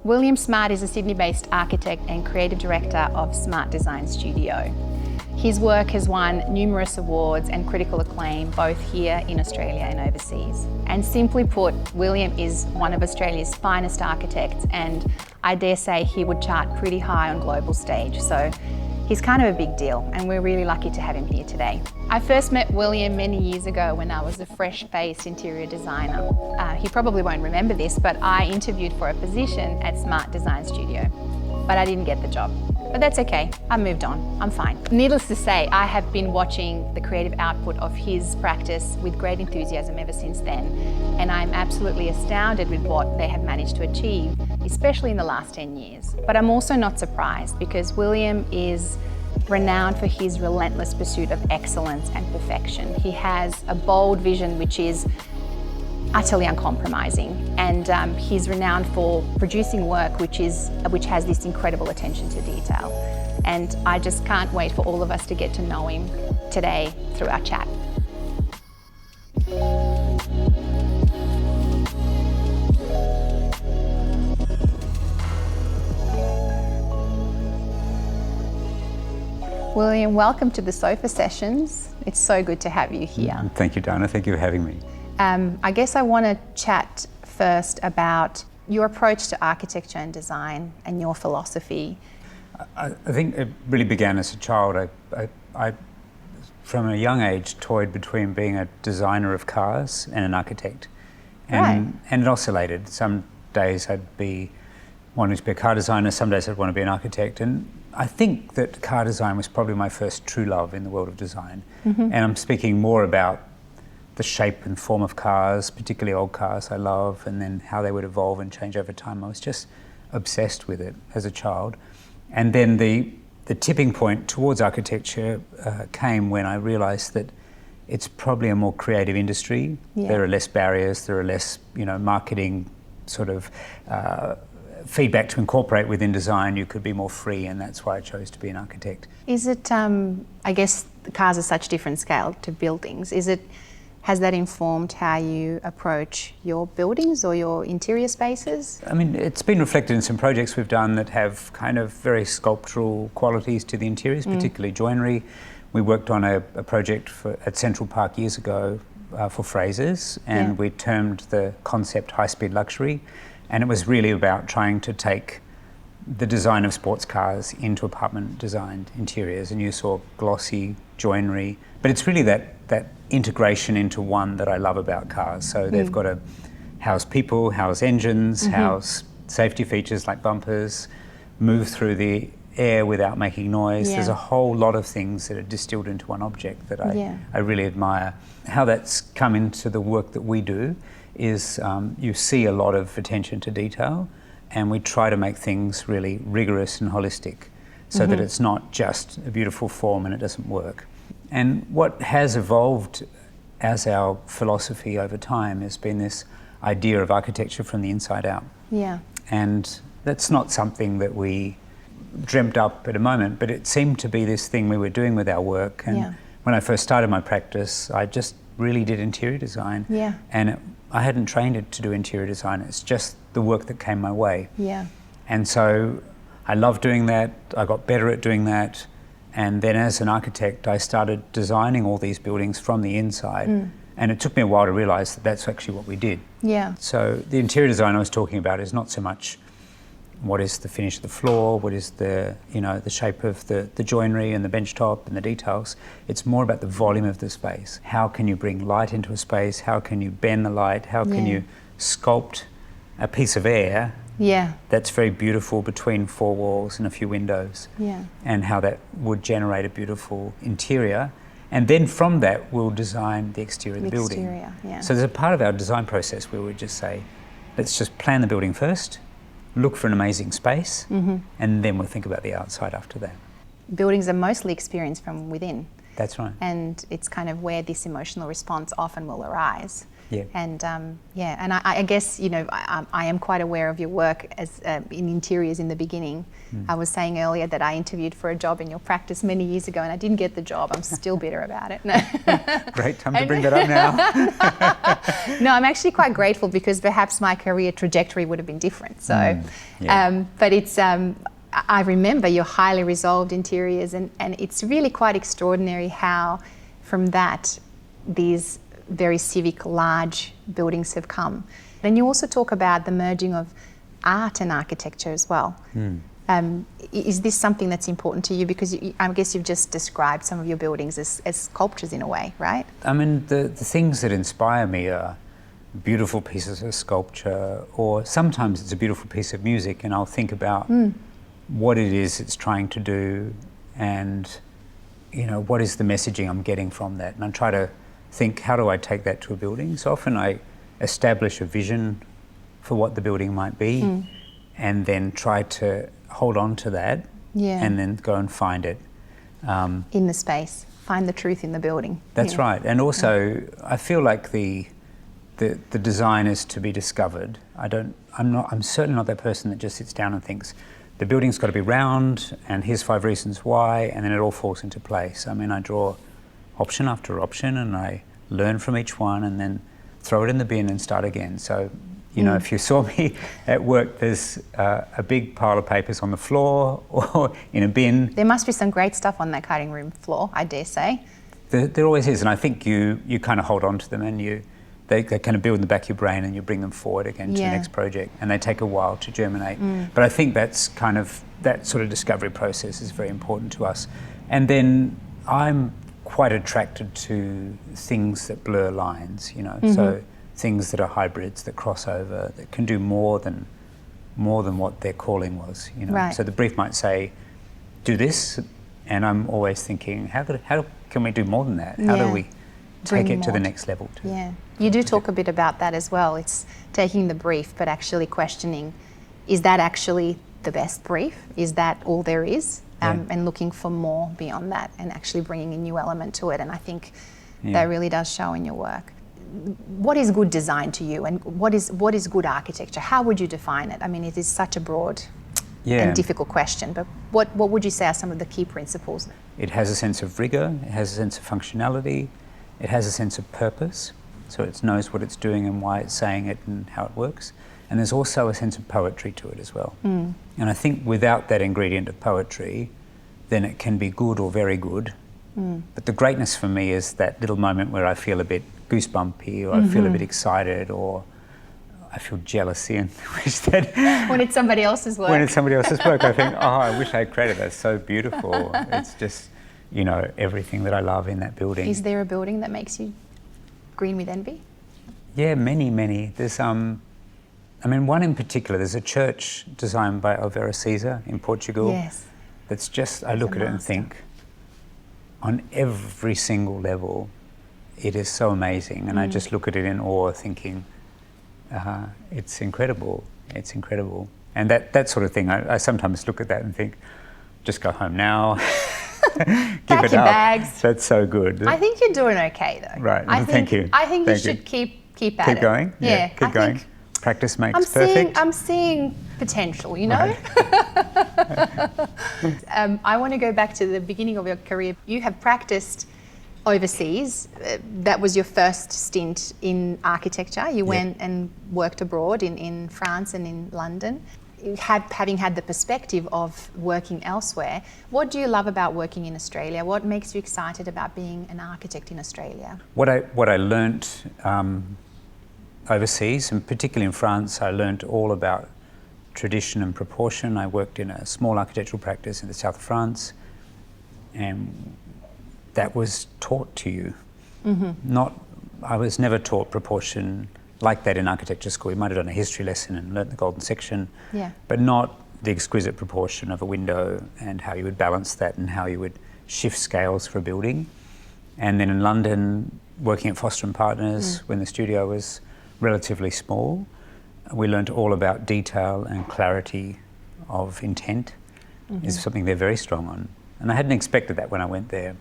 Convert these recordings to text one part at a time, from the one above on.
William Smart is a Sydney-based architect and creative director of Smart Design Studio. His work has won numerous awards and critical acclaim both here in Australia and overseas. And simply put, William is one of Australia's finest architects, and I dare say he would chart pretty high on global stage. So he's kind of a big deal, and we're really lucky to have him here today. I first met William many years ago when I was a fresh-faced interior designer. He probably won't remember this, but I interviewed for a position at Smart Design Studio, but I didn't get the job. But that's okay, I moved on, I'm fine. Needless to say, I have been watching the creative output of his practice with great enthusiasm ever since then, and I'm absolutely astounded with what they have managed to achieve, especially in the last 10 years. But I'm also not surprised because William is renowned for his relentless pursuit of excellence and perfection. He has a bold vision which is utterly uncompromising, and he's renowned for producing work which has this incredible attention to detail. And I just can't wait for all of us to get to know him today through our chat. William, welcome to the Sofa Sessions. It's so good to have you here. Thank you, Dana. Thank you for having me. I guess I want to chat first about your approach to architecture and design and your philosophy. I think it really began as a child. I, from a young age, toyed between being a designer of cars and an architect. And it oscillated. Some days I'd be wanting to be a car designer, some days I'd want to be an architect. And I think that car design was probably my first true love in the world of design. And I'm speaking more about the shape and form of cars, particularly old cars I love, and then how they would evolve and change over time. I was just obsessed with it as a child. And then the tipping point towards architecture came when I realized that it's probably a more creative industry. Yeah. There are less barriers, there are less, marketing sort of feedback to incorporate within design. You could be more free, and that's why I chose to be an architect. Is it, I guess the cars are such different scale to buildings. Has that informed how you approach your buildings or your interior spaces? I mean, it's been reflected in some projects we've done that have kind of very sculptural qualities to the interiors, particularly joinery. We worked on a project at Central Park years ago for Fraser's, and we termed the concept high-speed luxury. And it was really about trying to take the design of sports cars into apartment-designed interiors, and you saw glossy joinery. But it's really that integration into one that I love about cars. So they've got to house people, house engines, house safety features like bumpers, move through the air without making noise. There's a whole lot of things that are distilled into one object that I really admire. How that's come into the work that we do is you see a lot of attention to detail, and we try to make things really rigorous and holistic so that it's not just a beautiful form and it doesn't work. And what has evolved as our philosophy over time has been this idea of architecture from the inside out. Yeah. And that's not something that we dreamt up at a moment, but it seemed to be this thing we were doing with our work. And when I first started my practice, I just really did interior design. Yeah. And I hadn't trained it to do interior design. It's just the work that came my way. Yeah. And so I loved doing that. I got better at doing that. And then as an architect, I started designing all these buildings from the inside. And it took me a while to realize that that's actually what we did. Yeah. So the interior design I was talking about is not so much what is the finish of the floor, what is the, the shape of the joinery and the bench top and the details. It's more about the volume of the space. How can you bring light into a space? How can you bend the light? How can you sculpt a piece of air that's very beautiful between four walls and a few windows? And how that would generate a beautiful interior. And then from that, we'll design the exterior of the building. So there's a part of our design process where we just say, let's just plan the building first, look for an amazing space, and then we'll think about the outside after that. Buildings are mostly experienced from within. That's right. And it's kind of where this emotional response often will arise. Yeah. And and I guess, you know, I am quite aware of your work as in interiors in the beginning. I was saying earlier that I interviewed for a job in your practice many years ago and I didn't get the job. I'm still bitter about it. No. Great time to bring that up now. No, I'm actually quite grateful because perhaps my career trajectory would have been different. So, but it's, I remember your highly resolved interiors and it's really quite extraordinary how from that these very civic, large buildings have come. Then you also talk about the merging of art and architecture as well. Is this something that's important to you? Because I guess you've just described some of your buildings as sculptures in a way, right? I mean, the things that inspire me are beautiful pieces of sculpture, or sometimes it's a beautiful piece of music and I'll think about what it is it's trying to do and, you know, what is the messaging I'm getting from that. And I try to think, how do I take that to a building? So often I establish a vision for what the building might be and then try to hold on to that and then go and find it. In the space, find the truth in the building. That's right. And also I feel like the design is to be discovered. I'm certainly not that person that just sits down and thinks, the building's got to be round and here's 5 reasons why, and then it all falls into place. I mean, I draw option after option and I learn from each one and then throw it in the bin and start again. So, you know, if you saw me at work, there's a big pile of papers on the floor or in a bin. There must be some great stuff on that cutting room floor, I dare say. There always is, and I think you kind of hold on to them and they kind of build in the back of your brain and you bring them forward again to the next project, and they take a while to germinate. But I think that's kind of, that sort of discovery process is very important to us. And then I'm quite attracted to things that blur lines, you know, so things that are hybrids, that cross over, that can do more than what their calling was, you know. So the brief might say, do this, and I'm always thinking, how can we do more than that? How do we take it to the next level too? Yeah, you do talk a bit about that as well. It's taking the brief but actually questioning, is that actually the best brief? Is that all there is? And looking for more beyond that and actually bringing a new element to it. And I think that really does show in your work. What is good design to you, and what is good architecture? How would you define it? I mean, it is such a broad and difficult question, but what would you say are some of the key principles? It has a sense of rigor, it has a sense of functionality, it has a sense of purpose, so it knows what it's doing and why it's saying it and how it works. And there's also a sense of poetry to it as well. And I think without that ingredient of poetry, then it can be good or very good. But the greatness for me is that little moment where I feel a bit goosebumpy, or I feel a bit excited, or I feel jealousy and wish that... When it's somebody else's work. When it's somebody else's work, I think, oh, I wish I had created that. It's so beautiful. It's just, you know, everything that I love in that building. Is there a building that makes you green with envy? Yeah, many. There's, I mean, one in particular, there's a church designed by Alvaro Caesar in Portugal. Yes. That's just, I look at it and think, on every single level, it is so amazing. And I just look at it in awe, thinking, it's incredible. It's incredible. And that sort of thing, I sometimes look at that and think, just go home now. Pack your bags. That's so good. I think you're doing okay though. Right. Thank you. I think you should keep at it. Keep going. Yeah. Keep going. Practice makes perfect. I'm seeing potential, you know? Right. I want to go back to the beginning of your career. You have practiced overseas. That was your first stint in architecture. You went and worked abroad in France and in London. Having had the perspective of working elsewhere, what do you love about working in Australia? What makes you excited about being an architect in Australia? What I learnt overseas, and particularly in France, I learnt all about tradition and proportion. I worked in a small architectural practice in the south of France, and that was taught to you. I was never taught proportion like that in architecture school. You might have done a history lesson and learnt the golden section, but not the exquisite proportion of a window and how you would balance that and how you would shift scales for a building. And then in London, working at Foster & Partners, when the studio was relatively small, we learnt all about detail and clarity of intent is something they're very strong on. And I hadn't expected that when I went there.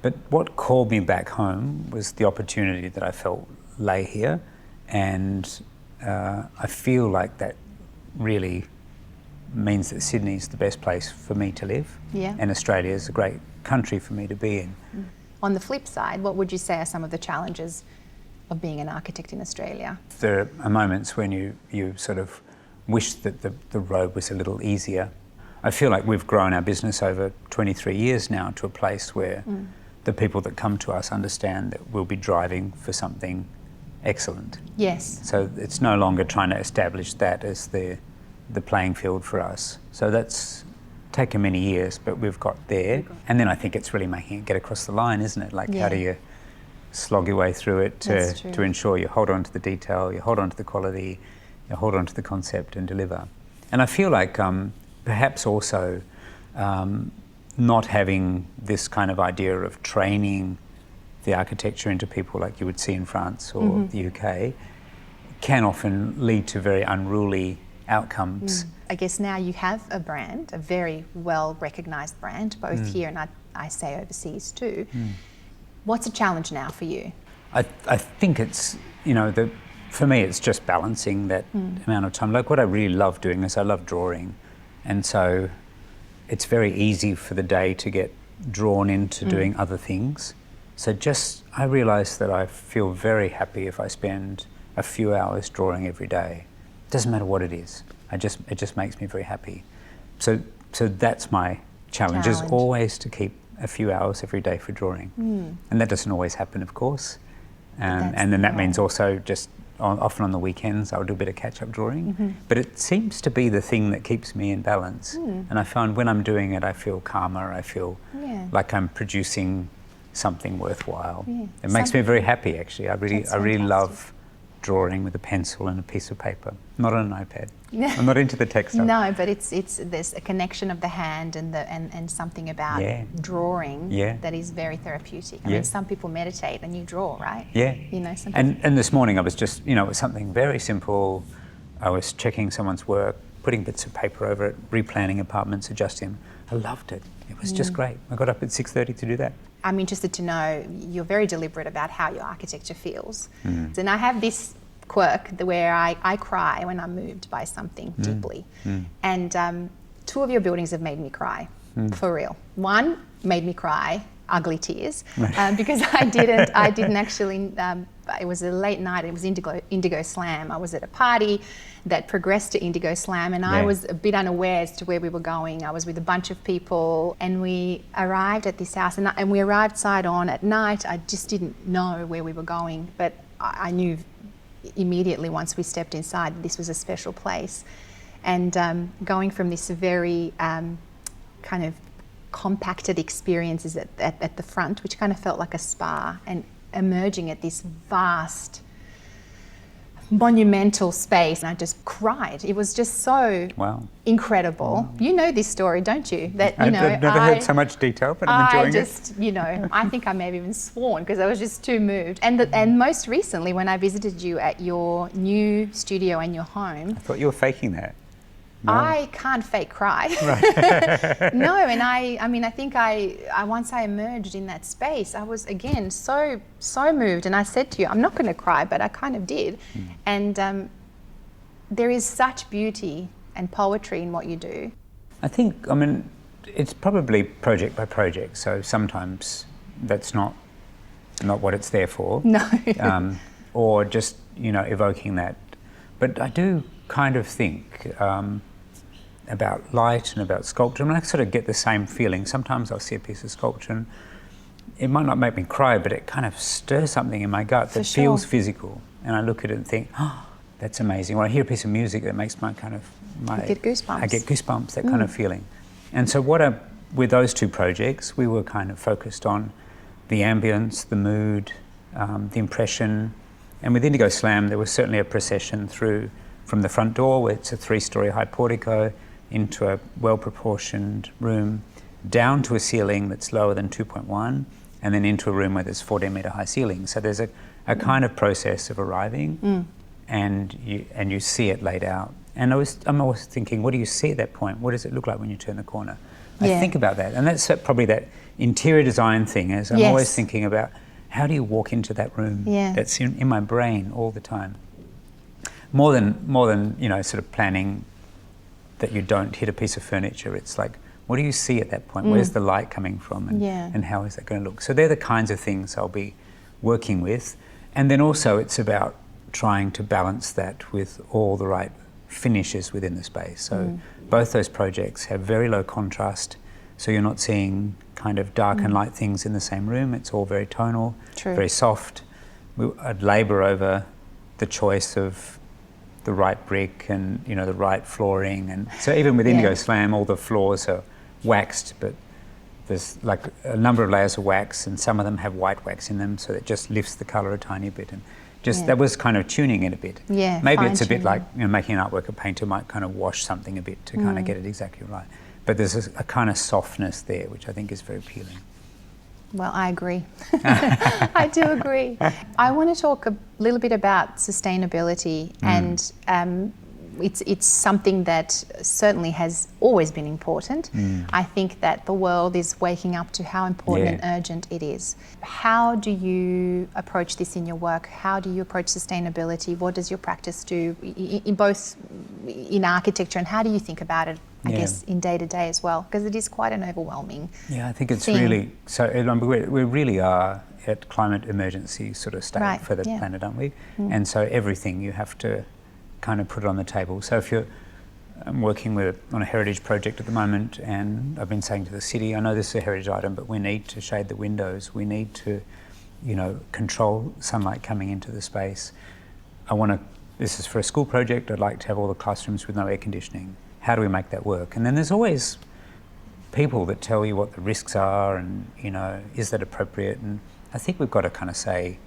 But what called me back home was the opportunity that I felt lay here, and I feel like that really means that Sydney is the best place for me to live, and Australia is a great country for me to be in. On the flip side, what would you say are some of the challenges of being an architect in Australia? There are moments when you sort of wish that the road was a little easier. I feel like we've grown our business over 23 years now to a place where the people that come to us understand that we'll be driving for something excellent. Yes. So it's no longer trying to establish that as the playing field for us. So that's taken many years, but we've got there. And then I think it's really making it get across the line, isn't it? Like, how do you slog your way through it to ensure you hold on to the detail, you hold on to the quality, you hold on to the concept and deliver. And I feel like perhaps also not having this kind of idea of training the architecture into people like you would see in France or the UK can often lead to very unruly outcomes. I guess now you have a brand, a very well recognised brand, both here and I say overseas too. What's a challenge now for you? I think it's, for me it's just balancing that amount of time. Like, what I really love doing is I love drawing, and so it's very easy for the day to get drawn into doing other things. So I realise that I feel very happy if I spend a few hours drawing every day. Doesn't matter what it is. It just makes me very happy. So that's my challenge. Is always to keep a few hours every day for drawing. And that doesn't always happen, of course. And then that means also just often on the weekends I'll do a bit of catch-up drawing. But it seems to be the thing that keeps me in balance. And I find when I'm doing it, I feel calmer. I feel like I'm producing something worthwhile. It makes me very happy, actually. I really love drawing with a pencil and a piece of paper, not on an iPad. I'm not into the tech stuff. No, but there's a connection of the hand and something about drawing that is very therapeutic. I mean, some people meditate and you draw, right? Yeah. Some people... And this morning I was just, it was something very simple. I was checking someone's work, putting bits of paper over it, replanning apartments, adjusting. I loved it. It was just great. I got up at 6:30 to do that. I'm interested to know, you're very deliberate about how your architecture feels. And I have this quirk where I cry when I'm moved by something deeply. And two of your buildings have made me cry, for real. One made me cry, ugly tears, because I didn't actually, it was a late night, it was Indigo Slam. I was at a party that progressed to Indigo Slam, and I was a bit unaware as to where we were going. I was with a bunch of people and we arrived at this house, and we arrived side on at night. I just didn't know where we were going, but I knew immediately once we stepped inside that this was a special place. And going from this very kind of compacted experiences at the front, which kind of felt like a spa, and emerging at this vast monumental space, and I just cried. It was just so incredible. You know this story, don't you? That I've never heard so much detail, but I'm enjoying it. I think I may have even sworn because I was just too moved. And most recently, when I visited you at your new studio and your home, I thought you were faking that. No. I can't fake cry. No, and I think once I emerged in that space, I was again so moved, and I said to you, I'm not going to cry, but I kind of did. And there is such beauty and poetry in what you do. I think, it's probably project by project, so sometimes that's not what it's there for. No. Or just, evoking that. But I do kind of think about light and about sculpture. I sort of get the same feeling. Sometimes I'll see a piece of sculpture and it might not make me cry, but it kind of stirs something in my gut that feels physical. And I look at it and think, oh, that's amazing. Or I hear a piece of music that makes my you get goosebumps. I get goosebumps, that kind of feeling. And so with those two projects, we were kind of focused on the ambience, the mood, the impression. And with Indigo Slam, there was certainly a procession through from the front door, where it's a 3-story high portico, into a well-proportioned room, down to a ceiling that's lower than 2.1, and then into a room where there's 14-metre high ceilings. So there's a kind of process of arriving, and you see it laid out. And I'm always thinking, what do you see at that point? What does it look like when you turn the corner? I think about that, and that's probably that interior design thing. Is I'm always thinking about how do you walk into that room? That's in my brain all the time. More than you know, sort of planning that you don't hit a piece of furniture. It's like, what do you see at that point? Where's the light coming from, and how is that going to look? So they're the kinds of things I'll be working with, and then also it's about trying to balance that with all the right finishes within the space. So both those projects have very low contrast, so you're not seeing kind of dark and light things in the same room. It's all very tonal, very soft. I'd labour over the choice of the right brick and, you know, the right flooring, and so even with Indigo Slam, all the floors are waxed, but there's like a number of layers of wax, and some of them have white wax in them, so it just lifts the colour a tiny bit, and just that was kind of tuning it a bit. Maybe it's a bit like, you know, making an artwork. A painter might kind of wash something a bit to kind of get it exactly right, but there's a kind of softness there, which I think is very appealing. Well, I agree. I do agree. I want to talk a little bit about sustainability, and it's something that certainly has always been important. I think that the world is waking up to how important and urgent it is. How do you approach this in your work? How do you approach sustainability? What does your practice do in both in architecture, and how do you think about it, I guess, in day to day as well? Because it is quite an overwhelming I think it's thing. really, so we really are at climate emergency sort of state for the planet, aren't we? And so everything you have to kind of put it on the table. So if I'm working on a heritage project at the moment, and I've been saying to the city, I know this is a heritage item, but we need to shade the windows. We need to, you know, control sunlight coming into the space. This is for a school project. I'd like to have all the classrooms with no air conditioning. How do we make that work? And then there's always people that tell you what the risks are, and, you know, is that appropriate? And I think we've got to kind of say,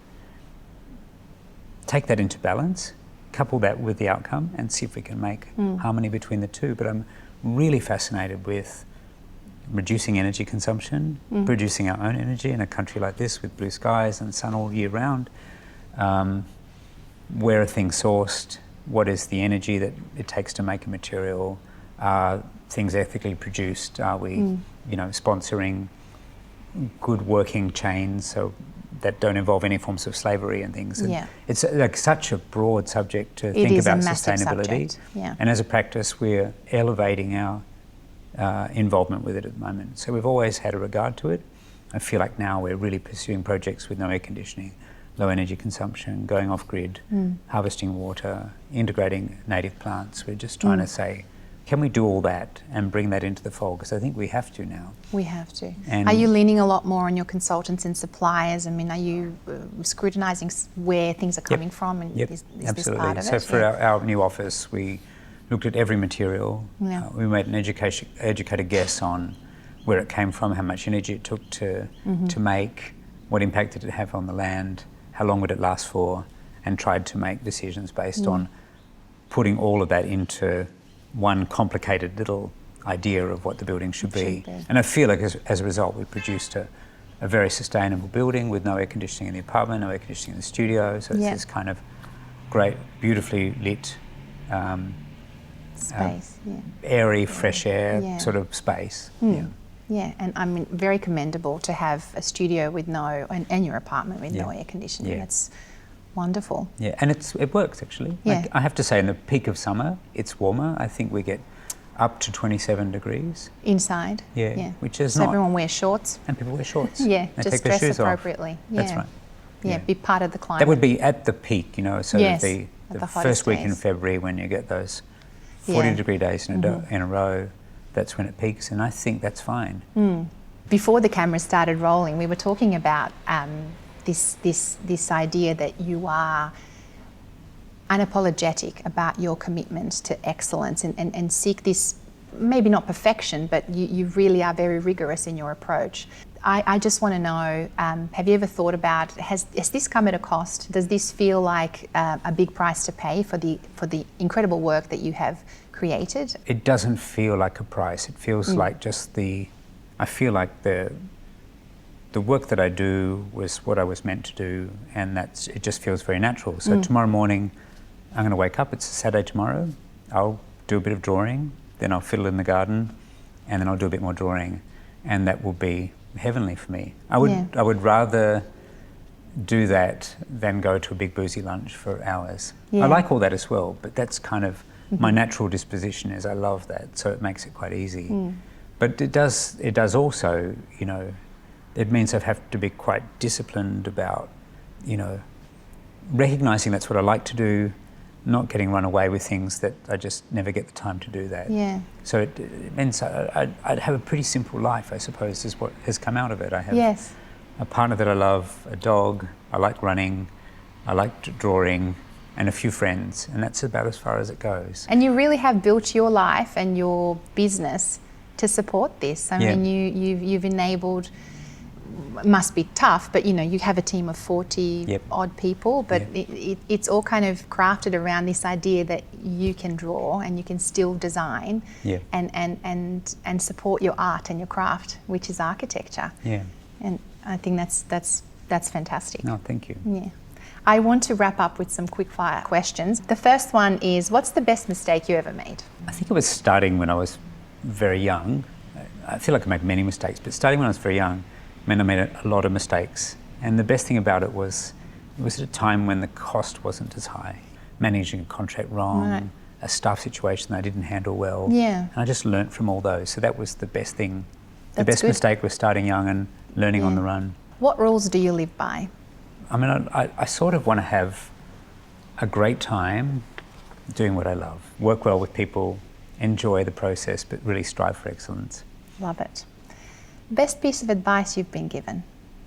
take that into balance, couple that with the outcome, and see if we can make harmony between the two. But I'm really fascinated with reducing energy consumption, producing our own energy in a country like this with blue skies and sun all year round. Where are things sourced? What is the energy that it takes to make a material? Are things ethically produced? Are we, you know, sponsoring good working chains so that don't involve any forms of slavery and things? And it's like such a broad subject to think about sustainability. And as a practice, we're elevating our involvement with it at the moment. So we've always had a regard to it. I feel like now we're really pursuing projects with no air conditioning, low energy consumption, going off grid, harvesting water, integrating native plants. We're just trying to say, can we do all that and bring that into the fold? Because I think we have to now. We have to. And are you leaning a lot more on your consultants and suppliers? I mean, are you scrutinising where things are coming from? And is this part of it? So for our new office, we looked at every material. We made an educated guess on where it came from, how much energy it took to make, what impact did it have on the land, how long would it last for, and tried to make decisions based on putting all of that into one complicated little idea of what the building should be. And I feel like as a result, we produced a very sustainable building with no air conditioning in the apartment, no air conditioning in the studio. So it's this kind of great, beautifully lit, space, airy, fresh air sort of space. Yeah, and I mean, very commendable to have a studio with and your apartment with no air conditioning. That's wonderful. Yeah, and it works actually. Like, I have to say, in the peak of summer, it's warmer. I think we get up to 27 degrees. Inside? Which is so everyone wears shorts? And people wear shorts. They just take dress their shoes appropriately. Off. That's right. Be part of the climate. That would be at the peak, you know, so the first week days. in February when you get those 40-degree days in a row, that's when it peaks, and I think that's fine. Before the camera started rolling, we were talking about this idea that you are unapologetic about your commitment to excellence and seek this, maybe not perfection, but you really are very rigorous in your approach. I just want to know, have you ever thought about, has this come at a cost? Does this feel like a big price to pay for the incredible work that you have created? It doesn't feel like a price. It feels like just I feel like the work that I do was what I was meant to do, and it just feels very natural. So tomorrow morning, I'm going to wake up, it's a Saturday tomorrow, I'll do a bit of drawing, then I'll fiddle in the garden, and then I'll do a bit more drawing, and that will be heavenly for me. I would rather do that than go to a big boozy lunch for hours. I like all that as well, but that's kind of my natural disposition is I love that, so it makes it quite easy. But it does also, you know, it means I have to be quite disciplined about, you know, recognising that's what I like to do, not getting run away with things that I just never get the time to do that. Yeah. So it means I'd have a pretty simple life, I suppose, is what has come out of it. I have a partner that I love, a dog, I like running, I like drawing, and a few friends, and that's about as far as it goes. And you really have built your life and your business to support this. I mean, you've enabled, must be tough, but you know, you have a team of 40 odd people, but it's all kind of crafted around this idea that you can draw and you can still design and support your art and your craft, which is architecture. And I think that's fantastic. No, thank you. Yeah. I want to wrap up with some quick fire questions. The first one is, what's the best mistake you ever made? I think it was starting when I was very young. I feel like I made many mistakes, but starting when I was very young meant I made a lot of mistakes. And the best thing about it was at a time when the cost wasn't as high. Managing a contract wrong, a staff situation that I didn't handle well. And I just learnt from all those. So that was the best thing. The best mistake was starting young and learning on the run. What rules do you live by? I mean, I sort of want to have a great time doing what I love. Work well with people, enjoy the process, but really strive for excellence. Love it. Best piece of advice you've been given?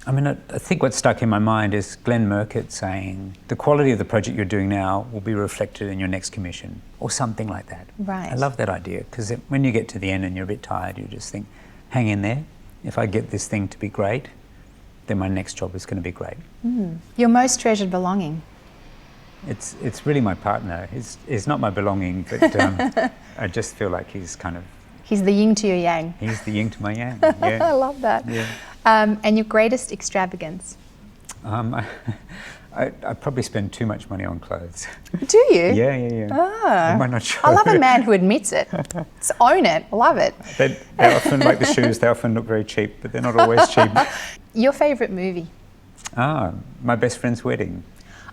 I mean, I think what stuck in my mind is Glenn Murcutt saying, the quality of the project you're doing now will be reflected in your next commission, or something like that. Right. I love that idea, because when you get to the end and you're a bit tired, you just think, hang in there. If I get this thing to be great, then my next job is going to be great. Your most treasured belonging? It's really my partner. He's not my belonging, but I just feel like he's kind of... He's the yin to your yang. He's the yin to my yang, yeah. I love that. Yeah. And your greatest extravagance? I probably spend too much money on clothes. Do you? Yeah. Ah, I might not show I love a man who admits it. Just own it. I love it. They often, like the shoes, they often look very cheap, but they're not always cheap. Your favourite movie? My best friend's wedding.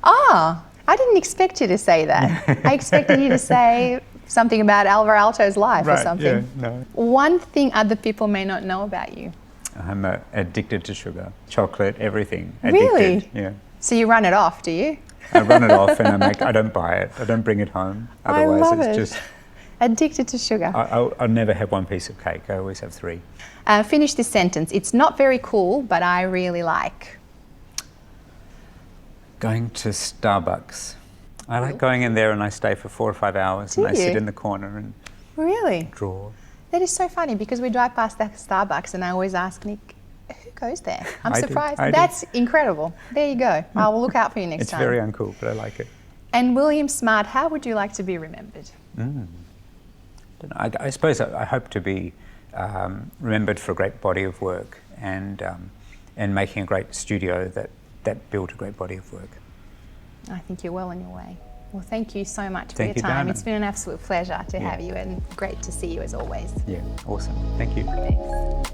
I didn't expect you to say that. I expected you to say something about Alvar Aalto's life or something. Yeah, no. One thing other people may not know about you? I'm addicted to sugar, chocolate, everything. Really? Addicted, yeah. So you run it off, do you? I run it off and I don't buy it. I don't bring it home. Otherwise, I love it's it. just... Addicted to sugar. I'll never have one piece of cake. I always have 3. Finish this sentence. It's not very cool, but I really like... Going to Starbucks. I like going in there and I stay for 4 or 5 hours and I sit in the corner and really draw. That is so funny, because we drive past that Starbucks and I always ask Nick, who goes there? I'm surprised. That's incredible. There you go. I will look out for you next time. It's very uncool, but I like it. And William Smart, how would you like to be remembered? I suppose I hope to be remembered for a great body of work and making a great studio that built a great body of work. I think you're well on your way. Well, thank you so much for Thank your you, time. Diana. It's been an absolute pleasure to have you, and great to see you as always. Yeah, awesome. Thank you. Thanks.